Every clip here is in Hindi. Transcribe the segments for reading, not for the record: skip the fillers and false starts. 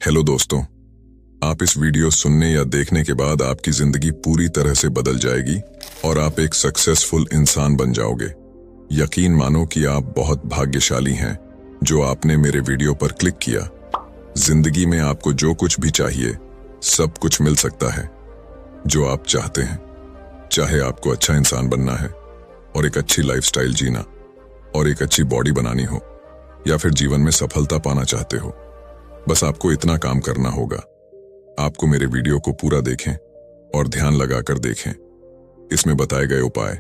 हेलो दोस्तों, आप इस वीडियो सुनने या देखने के बाद आपकी जिंदगी पूरी तरह से बदल जाएगी और आप एक सक्सेसफुल इंसान बन जाओगे। यकीन मानो कि आप बहुत भाग्यशाली हैं जो आपने मेरे वीडियो पर क्लिक किया। जिंदगी में आपको जो कुछ भी चाहिए सब कुछ मिल सकता है जो आप चाहते हैं। चाहे आपको अच्छा इंसान बनना है और एक अच्छी लाइफस्टाइल जीना और एक अच्छी बॉडी बनानी हो, या फिर जीवन में सफलता पाना चाहते हो, बस आपको इतना काम करना होगा। आपको मेरे वीडियो को पूरा देखें और ध्यान लगाकर देखें। इसमें बताए गए उपाय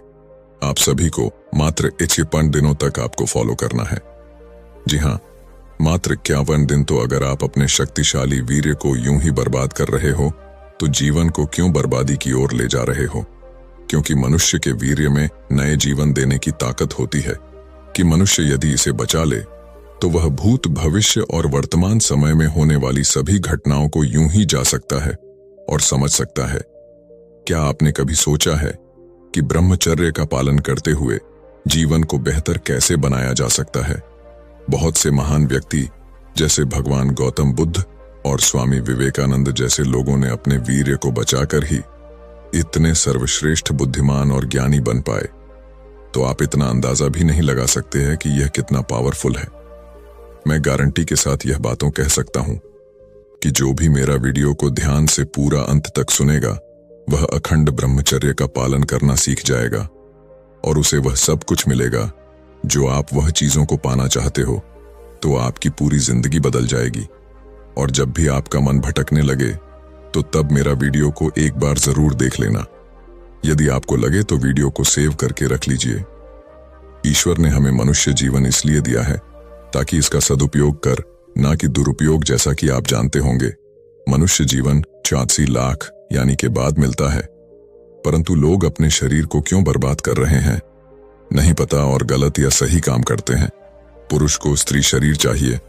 आप सभी को मात्र 51 दिनों तक आपको फॉलो करना है। जी हाँ, मात्र 51 दिन। तो अगर आप अपने शक्तिशाली वीर्य को यूं ही बर्बाद कर रहे हो तो जीवन को क्यों बर्बादी की ओर ले जा रहे हो? क्योंकि मनुष्य के वीर्य में नए जीवन देने की ताकत होती है कि मनुष्य यदि इसे बचा ले तो वह भूत, भविष्य और वर्तमान समय में होने वाली सभी घटनाओं को यूं ही जा सकता है और समझ सकता है। क्या आपने कभी सोचा है कि ब्रह्मचर्य का पालन करते हुए जीवन को बेहतर कैसे बनाया जा सकता है? बहुत से महान व्यक्ति जैसे भगवान गौतम बुद्ध और स्वामी विवेकानंद जैसे लोगों ने अपने वीर्य को बचाकर ही इतने सर्वश्रेष्ठ बुद्धिमान और ज्ञानी बन पाए। तो आप इतना अंदाजा भी नहीं लगा सकते हैं कि यह कितना पावरफुल है। मैं गारंटी के साथ यह बातों कह सकता हूं कि जो भी मेरा वीडियो को ध्यान से पूरा अंत तक सुनेगा वह अखंड ब्रह्मचर्य का पालन करना सीख जाएगा और उसे वह सब कुछ मिलेगा जो आप वह चीजों को पाना चाहते हो। तो आपकी पूरी जिंदगी बदल जाएगी। और जब भी आपका मन भटकने लगे तो तब मेरा वीडियो को एक बार जरूर देख लेना। यदि आपको लगे तो वीडियो को सेव करके रख लीजिए। ईश्वर ने हमें मनुष्य जीवन इसलिए दिया है ताकि इसका सदुपयोग कर, ना कि दुरुपयोग। जैसा कि आप जानते होंगे, मनुष्य जीवन 84 लाख यानी के बाद मिलता है, परंतु लोग अपने शरीर को क्यों बर्बाद कर रहे हैं नहीं पता और गलत या सही काम करते हैं। पुरुष को स्त्री शरीर चाहिए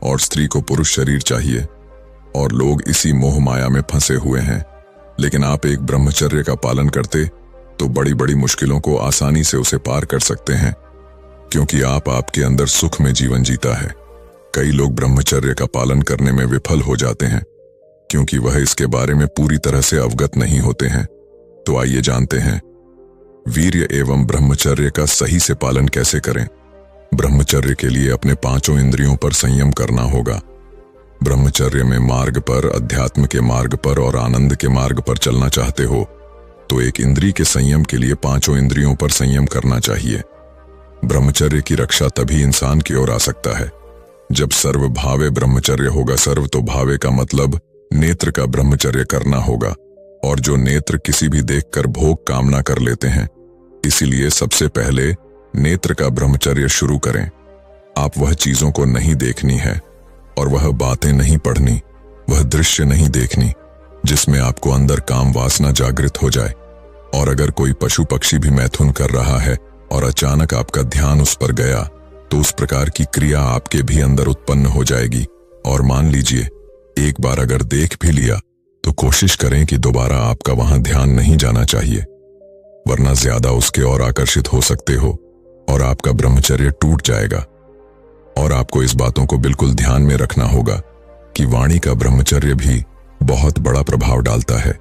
और स्त्री को पुरुष शरीर चाहिए और लोग इसी मोह माया में फंसे हुए हैं। लेकिन आप एक ब्रह्मचर्य का पालन करते तो बड़ी बड़ी मुश्किलों को आसानी से उसे पार कर सकते हैं, क्योंकि आपके अंदर सुख में जीवन जीता है। कई लोग ब्रह्मचर्य का पालन करने में विफल हो जाते हैं क्योंकि वह इसके बारे में पूरी तरह से अवगत नहीं होते हैं। तो आइए जानते हैं वीर्य एवं ब्रह्मचर्य का सही से पालन कैसे करें। ब्रह्मचर्य के लिए अपने 5 इंद्रियों पर संयम करना होगा। ब्रह्मचर्य में मार्ग पर, अध्यात्म के मार्ग पर और आनंद के मार्ग पर चलना चाहते हो तो एक इंद्रिय के संयम के लिए 5 इंद्रियों पर संयम करना चाहिए। ब्रह्मचर्य की रक्षा तभी इंसान की ओर आ सकता है जब सर्वभावे ब्रह्मचर्य होगा। सर्व तो भावे का मतलब नेत्र का ब्रह्मचर्य करना होगा, और जो नेत्र किसी भी देखकर भोग कामना कर लेते हैं। इसीलिए सबसे पहले नेत्र का ब्रह्मचर्य शुरू करें। आप वह चीजों को नहीं देखनी है और वह बातें नहीं पढ़नी, वह दृश्य नहीं देखनी जिसमें आपको अंदर काम वासना जागृत हो जाए। और अगर कोई पशु पक्षी भी मैथुन कर रहा है और अचानक आपका ध्यान उस पर गया तो उस प्रकार की क्रिया आपके भी अंदर उत्पन्न हो जाएगी। और मान लीजिए एक बार अगर देख भी लिया तो कोशिश करें कि दोबारा आपका वहां ध्यान नहीं जाना चाहिए, वरना ज्यादा उसके और आकर्षित हो सकते हो और आपका ब्रह्मचर्य टूट जाएगा। और आपको इस बातों को बिल्कुल ध्यान में रखना होगा कि वाणी का ब्रह्मचर्य भी बहुत बड़ा प्रभाव डालता है।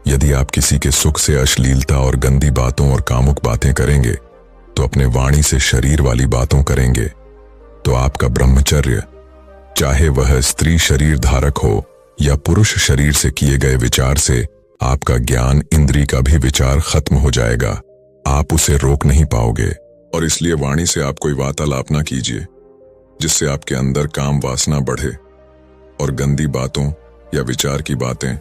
यदि आप किसी के सुख से अश्लीलता और गंदी बातों और कामुक बातें करेंगे तो अपने वाणी से शरीर वाली बातों करेंगे तो आपका ब्रह्मचर्य, चाहे वह स्त्री शरीर धारक हो या पुरुष शरीर से किए गए विचार से, आपका ज्ञान इंद्रिय का भी विचार खत्म हो जाएगा। आप उसे रोक नहीं पाओगे। और इसलिए वाणी से आप कोई वार्तालाप ना कीजिए जिससे आपके अंदर काम वासना बढ़े और गंदी बातों या विचार की बातें,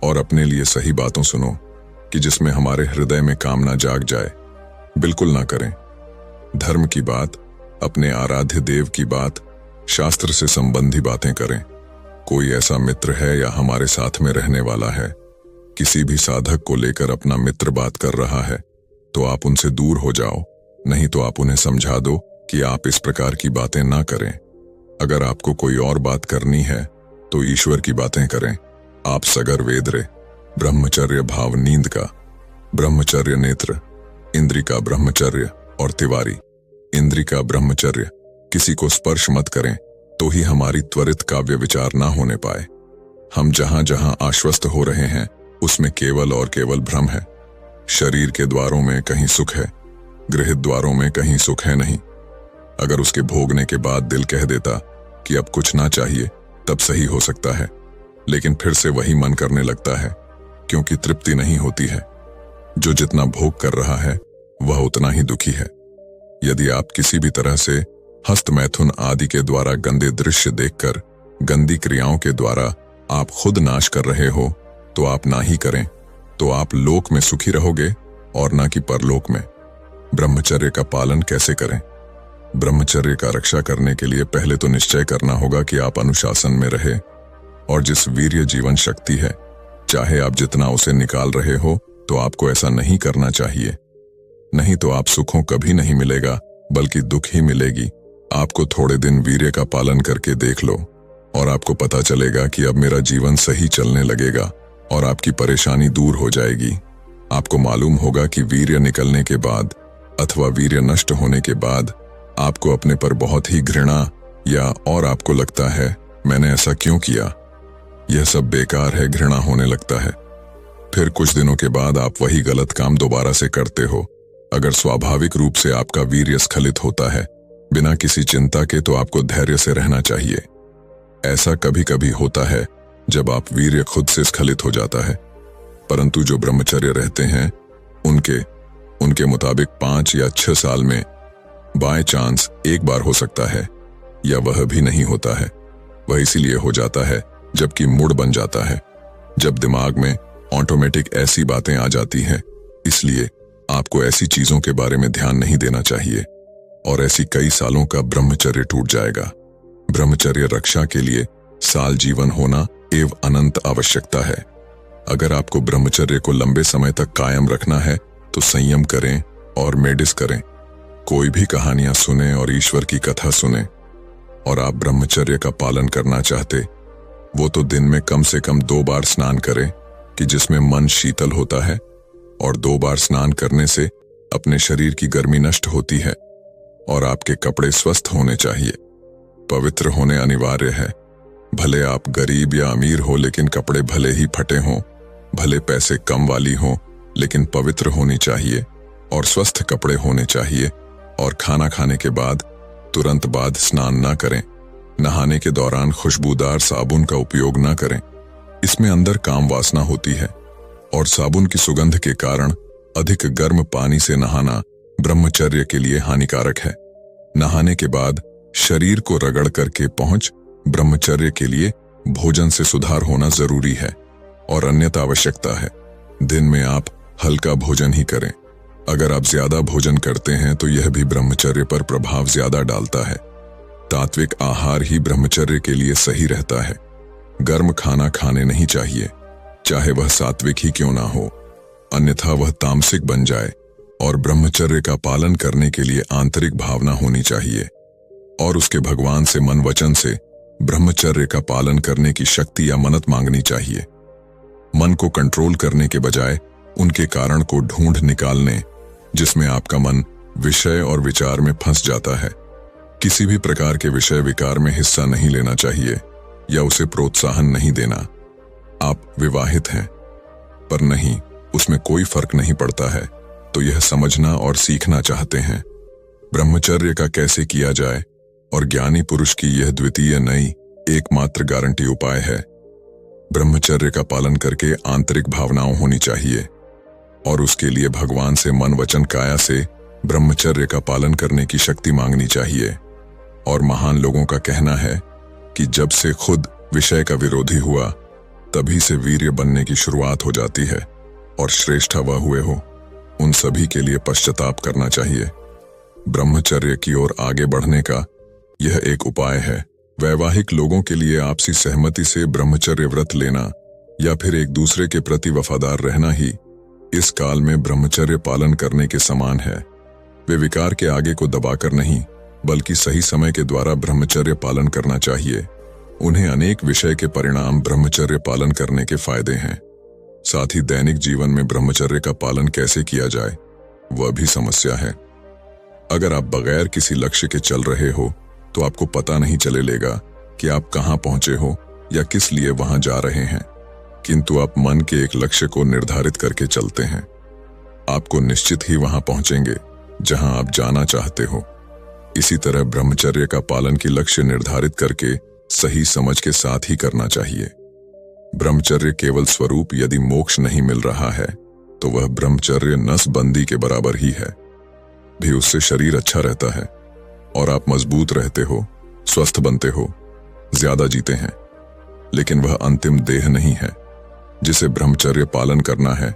और अपने लिए सही बातों सुनो कि जिसमें हमारे हृदय में कामना जाग जाए, बिल्कुल ना करें। धर्म की बात, अपने आराध्य देव की बात, शास्त्र से संबंधी बातें करें। कोई ऐसा मित्र है या हमारे साथ में रहने वाला है, किसी भी साधक को लेकर अपना मित्र बात कर रहा है तो आप उनसे दूर हो जाओ, नहीं तो आप उन्हें समझा दो कि आप इस प्रकार की बातें ना करें। अगर आपको कोई और बात करनी है तो ईश्वर की बातें करें। आप सगर वेदरे, ब्रह्मचर्य भाव नींद का, ब्रह्मचर्य नेत्र, इंद्री का ब्रह्मचर्य और तिवारी। इंद्री का ब्रह्मचर्य, किसी को स्पर्श मत करें, तो ही हमारी त्वरित काव्य विचार ना होने पाए। हम जहां जहां आश्वस्त हो रहे हैं उसमें केवल और केवल भ्रम है। शरीर के द्वारों में कहीं सुख है, गृहित द्वारों में कहीं सुख है नहीं। अगर उसके भोगने के बाद दिल कह देता कि अब कुछ ना चाहिए, तब सही हो सकता है, लेकिन फिर से वही मन करने लगता है, क्योंकि तृप्ति नहीं होती है। जो जितना भोग कर रहा है वह उतना ही दुखी है। यदि आप किसी भी तरह से हस्त मैथुन आदि के द्वारा गंदे दृश्य देखकर, गंदी क्रियाओं के द्वारा आप खुद नाश कर रहे हो, तो आप ना ही करें, तो आप लोक में सुखी रहोगे और ना कि परलोक में। ब्रह्मचर्य का पालन कैसे करें? ब्रह्मचर्य का रक्षा करने के लिए पहले तो निश्चय करना होगा कि आप अनुशासन में रहे, और जिस वीर्य जीवन शक्ति है, चाहे आप जितना उसे निकाल रहे हो, तो आपको ऐसा नहीं करना चाहिए। नहीं तो आप सुखों कभी नहीं मिलेगा, बल्कि दुख ही मिलेगी। आपको थोड़े दिन वीर्य का पालन करके देख लो और आपको पता चलेगा कि अब मेरा जीवन सही चलने लगेगा और आपकी परेशानी दूर हो जाएगी। आपको मालूम होगा कि वीर्य निकलने के बाद अथवा वीर्य नष्ट होने के बाद आपको अपने पर बहुत ही घृणा या और आपको लगता है मैंने ऐसा क्यों किया, यह सब बेकार है, घृणा होने लगता है। फिर कुछ दिनों के बाद आप वही गलत काम दोबारा से करते हो। अगर स्वाभाविक रूप से आपका वीर्य स्खलित होता है बिना किसी चिंता के, तो आपको धैर्य से रहना चाहिए। ऐसा कभी कभी होता है जब आप वीर्य खुद से स्खलित हो जाता है, परंतु जो ब्रह्मचर्य रहते हैं उनके मुताबिक 5 या 6 साल में बाय चांस एक बार हो सकता है, या वह भी नहीं होता है। वह इसीलिए हो जाता है जबकि मूड बन जाता है, जब दिमाग में ऑटोमेटिक ऐसी बातें आ जाती हैं। इसलिए आपको ऐसी चीजों के बारे में ध्यान नहीं देना चाहिए और ऐसी कई सालों का ब्रह्मचर्य टूट जाएगा। ब्रह्मचर्य रक्षा के लिए साल जीवन होना एवं अनंत आवश्यकता है। अगर आपको ब्रह्मचर्य को लंबे समय तक कायम रखना है तो संयम करें और मेडिस करें। कोई भी कहानियां सुने और ईश्वर की कथा सुने। और आप ब्रह्मचर्य का पालन करना चाहते, वो तो दिन में कम से कम 2 बार स्नान करें कि जिसमें मन शीतल होता है, और 2 बार स्नान करने से अपने शरीर की गर्मी नष्ट होती है। और आपके कपड़े स्वस्थ होने चाहिए, पवित्र होने अनिवार्य है। भले आप गरीब या अमीर हो, लेकिन कपड़े भले ही फटे हों, भले पैसे कम वाली हों, लेकिन पवित्र होनी चाहिए और स्वस्थ कपड़े होने चाहिए। और खाना खाने के बाद तुरंत बाद स्नान ना करें। नहाने के दौरान खुशबूदार साबुन का उपयोग ना करें, इसमें अंदर काम वासना होती है, और साबुन की सुगंध के कारण अधिक गर्म पानी से नहाना ब्रह्मचर्य के लिए हानिकारक है। नहाने के बाद शरीर को रगड़ करके पहुंच ब्रह्मचर्य के लिए भोजन से सुधार होना जरूरी है और अन्यथा आवश्यकता है। दिन में आप हल्का भोजन ही करें। अगर आप ज्यादा भोजन करते हैं तो यह भी ब्रह्मचर्य पर प्रभाव ज्यादा डालता है। तात्विक आहार ही ब्रह्मचर्य के लिए सही रहता है। गर्म खाना खाने नहीं चाहिए, चाहे वह सात्विक ही क्यों ना हो, अन्यथा वह तामसिक बन जाए। और ब्रह्मचर्य का पालन करने के लिए आंतरिक भावना होनी चाहिए और उसके भगवान से मन वचन से ब्रह्मचर्य का पालन करने की शक्ति या मन्नत मांगनी चाहिए। मन को कंट्रोल करने के बजाय उनके कारण को ढूंढ निकालने, जिसमें आपका मन विषय और विचार में फंस जाता है। किसी भी प्रकार के विषय विकार में हिस्सा नहीं लेना चाहिए या उसे प्रोत्साहन नहीं देना। आप विवाहित हैं पर नहीं, उसमें कोई फर्क नहीं पड़ता है, तो यह समझना और सीखना चाहते हैं ब्रह्मचर्य का कैसे किया जाए, और ज्ञानी पुरुष की यह द्वितीय नई एकमात्र गारंटी उपाय है। ब्रह्मचर्य का पालन करके आंतरिक भावनाओं होनी चाहिए और उसके लिए भगवान से मन वचन काया से ब्रह्मचर्य का पालन करने की शक्ति मांगनी चाहिए। और महान लोगों का कहना है कि जब से खुद विषय का विरोधी हुआ, तभी से वीर्य बनने की शुरुआत हो जाती है, और श्रेष्ठ वह हुए हो उन सभी के लिए पश्चाताप करना चाहिए। ब्रह्मचर्य की ओर आगे बढ़ने का यह एक उपाय है। वैवाहिक लोगों के लिए आपसी सहमति से ब्रह्मचर्य व्रत लेना या फिर एक दूसरे के प्रति वफादार रहना ही इस काल में ब्रह्मचर्य पालन करने के समान है। वे विकार के आगे को दबाकर नहीं, बल्कि सही समय के द्वारा ब्रह्मचर्य पालन करना चाहिए। उन्हें अनेक विषय के परिणाम ब्रह्मचर्य पालन करने के फायदे हैं। साथ ही दैनिक जीवन में ब्रह्मचर्य का पालन कैसे किया जाए, वह भी समस्या है। अगर आप बगैर किसी लक्ष्य के चल रहे हो तो आपको पता नहीं चलेगा कि आप कहां पहुंचे हो या किस लिए वहां जा रहे हैं, किंतु आप मन के एक लक्ष्य को निर्धारित करके चलते हैं। आपको निश्चित ही वहां पहुंचेंगे जहां आप जाना चाहते हो। इसी तरह ब्रह्मचर्य का पालन की लक्ष्य निर्धारित करके सही समझ के साथ ही करना चाहिए। ब्रह्मचर्य केवल स्वरूप यदि मोक्ष नहीं मिल रहा है तो वह ब्रह्मचर्य नसबंदी के बराबर ही है। भी उससे शरीर अच्छा रहता है और आप मजबूत रहते हो, स्वस्थ बनते हो, ज्यादा जीते हैं। लेकिन वह अंतिम देह नहीं है। जिसे ब्रह्मचर्य पालन करना है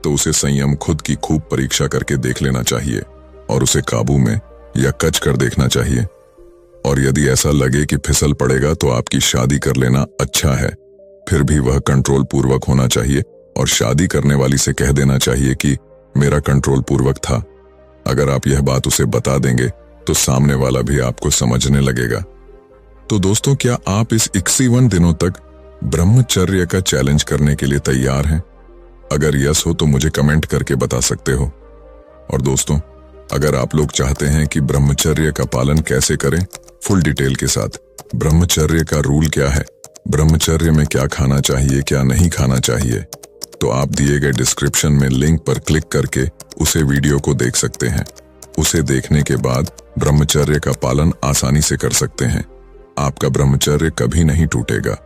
तो उसे संयम खुद की खूब परीक्षा करके देख लेना चाहिए और उसे काबू में या कच कर देखना चाहिए। और यदि ऐसा लगे कि फिसल पड़ेगा तो आपकी शादी कर लेना अच्छा है, फिर भी वह कंट्रोल पूर्वक होना चाहिए और शादी करने वाली से कह देना चाहिए कि मेरा कंट्रोल पूर्वक था। अगर आप यह बात उसे बता देंगे तो सामने वाला भी आपको समझने लगेगा। तो दोस्तों, क्या आप इस 61 दिनों तक ब्रह्मचर्य का चैलेंज करने के लिए तैयार हैं? अगर यस हो तो मुझे कमेंट करके बता सकते हो। और दोस्तों, अगर आप लोग चाहते हैं कि ब्रह्मचर्य का पालन कैसे करें फुल डिटेल के साथ, ब्रह्मचर्य का रूल क्या है, ब्रह्मचर्य में क्या खाना चाहिए क्या नहीं खाना चाहिए, तो आप दिए गए डिस्क्रिप्शन में लिंक पर क्लिक करके उसे वीडियो को देख सकते हैं। उसे देखने के बाद ब्रह्मचर्य का पालन आसानी से कर सकते हैं। आपका ब्रह्मचर्य कभी नहीं टूटेगा।